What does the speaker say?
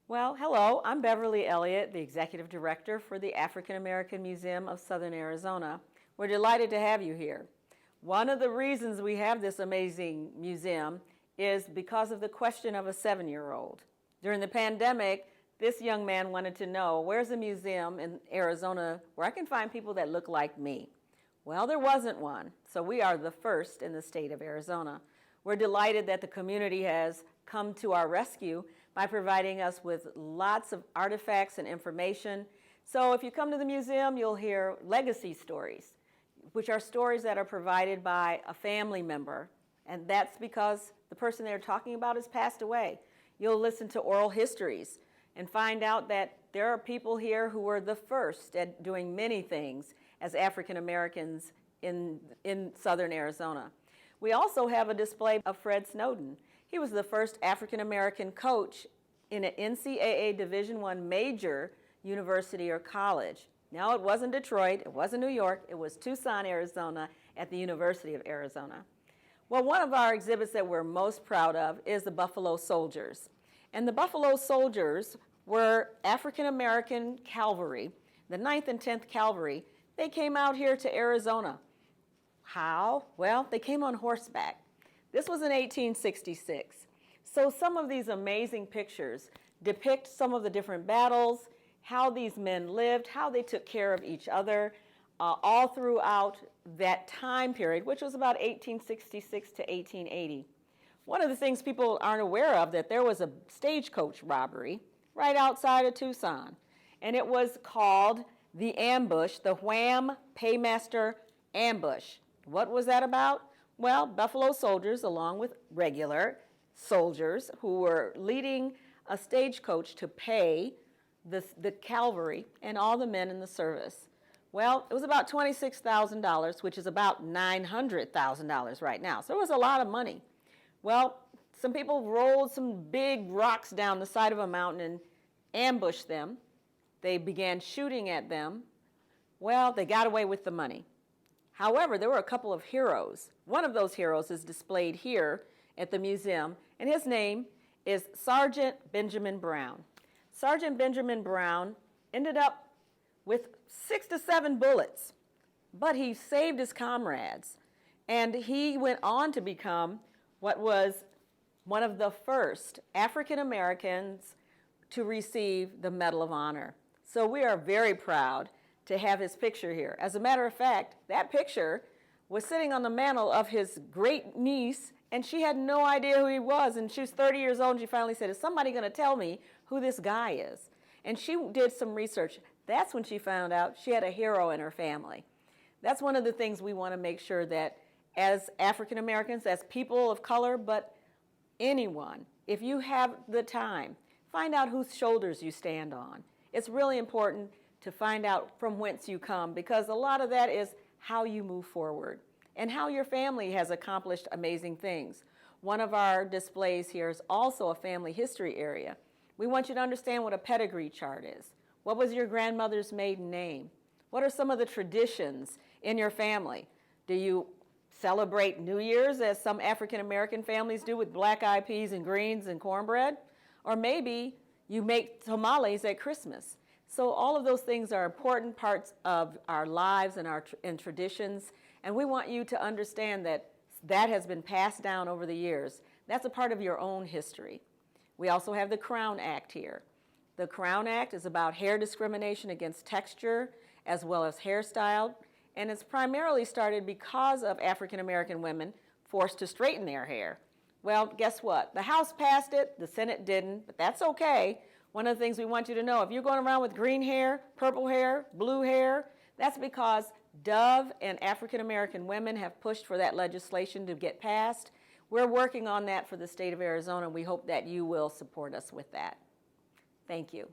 Well, hello, I'm Beverly Elliott, the Executive Director for the African American Museum of Southern Arizona. We're delighted to have you here. One of the reasons we have this amazing museum is because of the question of a 7-year-old. During the pandemic, this young man wanted to know, where's a museum in Arizona where I can find people that look like me? Well, there wasn't one, so we are the first in the state of Arizona. We're delighted that the community has come to our rescue by providing us with lots of artifacts and information. So if you come to the museum, you'll hear legacy stories, which are stories that are provided by a family member, and that's because the person they're talking about has passed away. You'll listen to oral histories and find out that there are people here who were the first at doing many things as African Americans in southern Arizona. We also have a display of Fred Snowden. He was the first African American coach in an NCAA Division I major university or college. Now, it wasn't Detroit, it wasn't New York, it was Tucson, Arizona at the University of Arizona. Well, one of our exhibits that we're most proud of is the Buffalo Soldiers. And the Buffalo Soldiers were African American cavalry, the 9th and 10th Cavalry. They came out here to Arizona. How? Well, they came on horseback. This was in 1866. So some of these amazing pictures depict some of the different battles, how these men lived, how they took care of each other, all throughout that time period, which was about 1866 to 1880. One of the things people aren't aware of, that there was a stagecoach robbery right outside of Tucson, and it was called the ambush, the Wham Paymaster ambush. What was that about? Well, Buffalo Soldiers, along with regular soldiers who were leading a stagecoach to pay the cavalry and all the men in the service. Well, it was about $26,000, which is about $900,000 right now. So it was a lot of money. Well, some people rolled some big rocks down the side of a mountain and ambushed them. They began shooting at them. Well, they got away with the money. However, there were a couple of heroes. One of those heroes is displayed here at the museum, and his name is Sergeant Benjamin Brown. Sergeant Benjamin Brown ended up with 6 to 7 bullets, but he saved his comrades, and he went on to become what was one of the first African Americans to receive the Medal of Honor. So we are very proud to have his picture here. As a matter of fact, that picture was sitting on the mantle of his great niece, and she had no idea who he was, and she was 30 years old, and she finally said, is somebody going to tell me who this guy is? And she did some research. That's when she found out she had a hero in her family. That's one of the things we want to make sure that as African Americans, as people of color, but anyone, if you have the time, find out whose shoulders you stand on. It's really important to find out from whence you come, because a lot of that is how you move forward and how your family has accomplished amazing things. One of our displays here is also a family history area. We want you to understand what a pedigree chart is. What was your grandmother's maiden name? What are some of the traditions in your family? Do you celebrate New Year's as some African American families do with black-eyed peas and greens and cornbread? Or maybe you make tamales at Christmas. So all of those things are important parts of our lives and our traditions, and we want you to understand that that has been passed down over the years. That's a part of your own history. We also have the Crown Act here. The Crown Act is about hair discrimination against texture as well as hairstyle, and it's primarily started because of African American women forced to straighten their hair. Well, guess what? The House passed it, the Senate didn't, but that's okay. One of the things we want you to know, if you're going around with green hair, purple hair, blue hair, that's because Dove and African American women have pushed for that legislation to get passed. We're working on that for the state of Arizona. We hope that you will support us with that. Thank you.